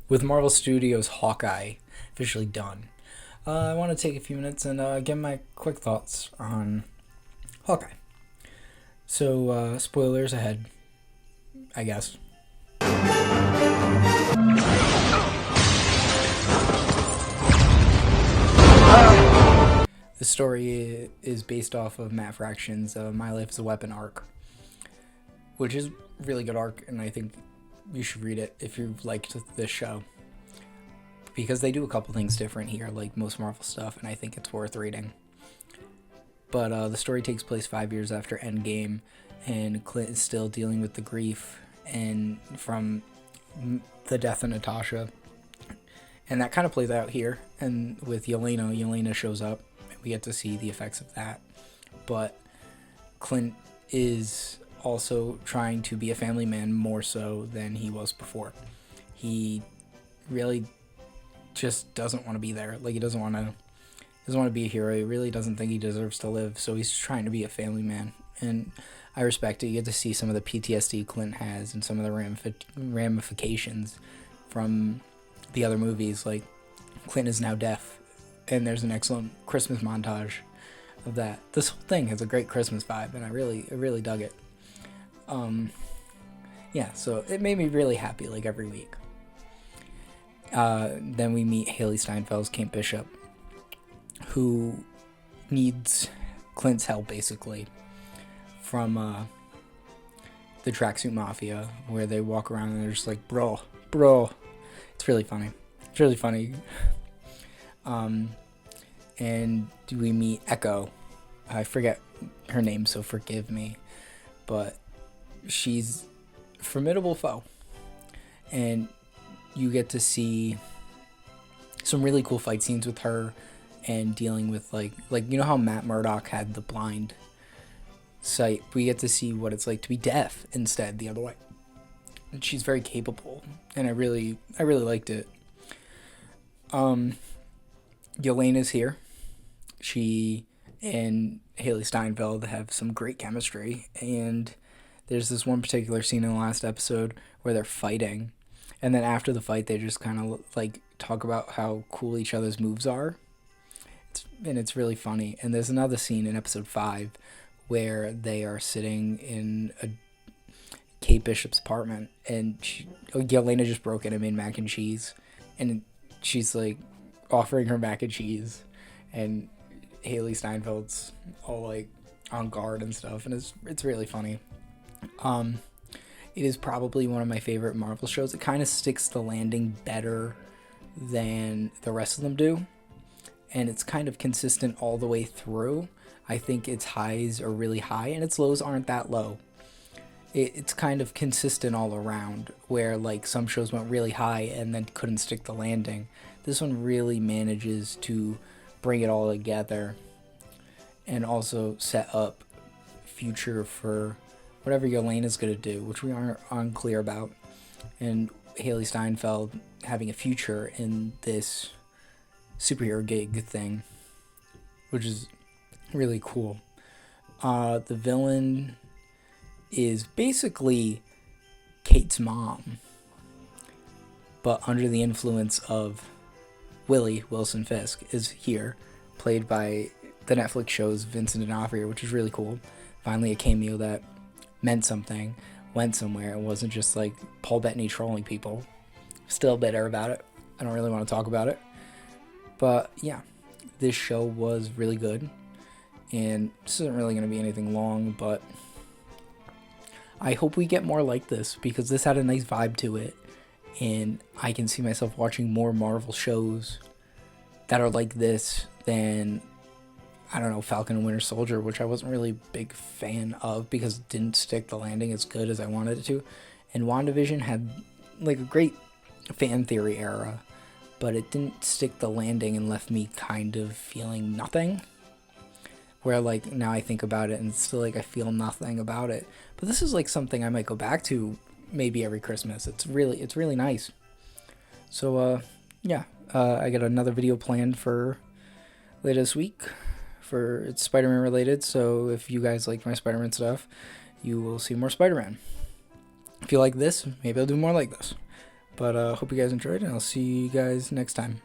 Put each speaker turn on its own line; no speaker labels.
With Marvel Studios' Hawkeye officially done, I want to take a few minutes and give my quick thoughts on Hawkeye. So, spoilers ahead, I guess. The story is based off of Matt Fraction's My Life as a Weapon arc, which is a really good arc, and I think you should read it if you've liked this show. Because they do a couple things different here, like most Marvel stuff, and I think it's worth reading. But the story takes place 5 years after Endgame, and Clint is still dealing with the grief and from the death of Natasha. And that kind of plays out here. And with Yelena shows up, and we get to see the effects of that. But Clint is also trying to be a family man more so than he was before. He really just doesn't want to be there. Like, he doesn't want to be a hero. He really doesn't think he deserves to live. So he's trying to be a family man. And I respect it. You get to see some of the PTSD Clint has and some of the ramifications from the other movies. Like, Clint is now deaf, and there's an excellent Christmas montage of that. This whole thing has a great Christmas vibe, and I really dug it. Yeah, so it made me really happy, like, every week. Then we meet Haley Steinfeld's Kate Bishop, who needs Clint's help, basically, from the Tracksuit Mafia, where they walk around and they're just like, bro. It's really funny. And we meet Echo. I forget her name, so forgive me. But she's a formidable foe. And you get to see some really cool fight scenes with her and dealing with, like you know how Matt Murdock had the blind sight? We get to see what it's like to be deaf instead, the other way. And she's very capable, and I really liked it. Yelena's here. She and Haley Steinfeld have some great chemistry, and there's this one particular scene in the last episode where they're fighting, and then after the fight they just kind of like talk about how cool each other's moves are. It's really funny. And there's another scene in episode 5 where they are sitting in a Kate Bishop's apartment, and Yelena just broke in and made mac and cheese, and she's like offering her mac and cheese, and Haley Steinfeld's all like on guard and stuff, and it's really funny. It is probably one of my favorite Marvel shows. It kind of sticks the landing better than the rest of them do, and it's kind of consistent all the way through. I think its highs are really high and its lows aren't that low. It's kind of consistent all around, where like some shows went really high and then couldn't stick the landing. This one really manages to bring it all together and also set up future for whatever Yelena's going to do, which we aren't unclear about, and Haley Steinfeld having a future in this superhero gig thing, which is really cool. The villain is basically Kate's mom, but under the influence of Wilson Fisk is here, played by the Netflix show's Vincent D'Onofrio, which is really cool. Finally a cameo that meant something, went somewhere, and wasn't just like Paul Bettany trolling people. Still bitter about it. I don't really want to talk about it. But yeah, this show was really good. And this isn't really going to be anything long, but I hope we get more like this, because this had a nice vibe to it. And I can see myself watching more Marvel shows that are like this than, I don't know, Falcon and Winter Soldier, which I wasn't really a big fan of because it didn't stick the landing as good as I wanted it to. And WandaVision had like a great fan theory era, but it didn't stick the landing and left me kind of feeling nothing. Where like now I think about it and it's still like I feel nothing about it. But this is like something I might go back to maybe every Christmas. It's really nice. So I got another video planned for later this week. It's Spider-Man related, so if you guys like my Spider-Man stuff, you will see more Spider-Man. If you like this, maybe I'll do more like this. But hope you guys enjoyed, and I'll see you guys next time.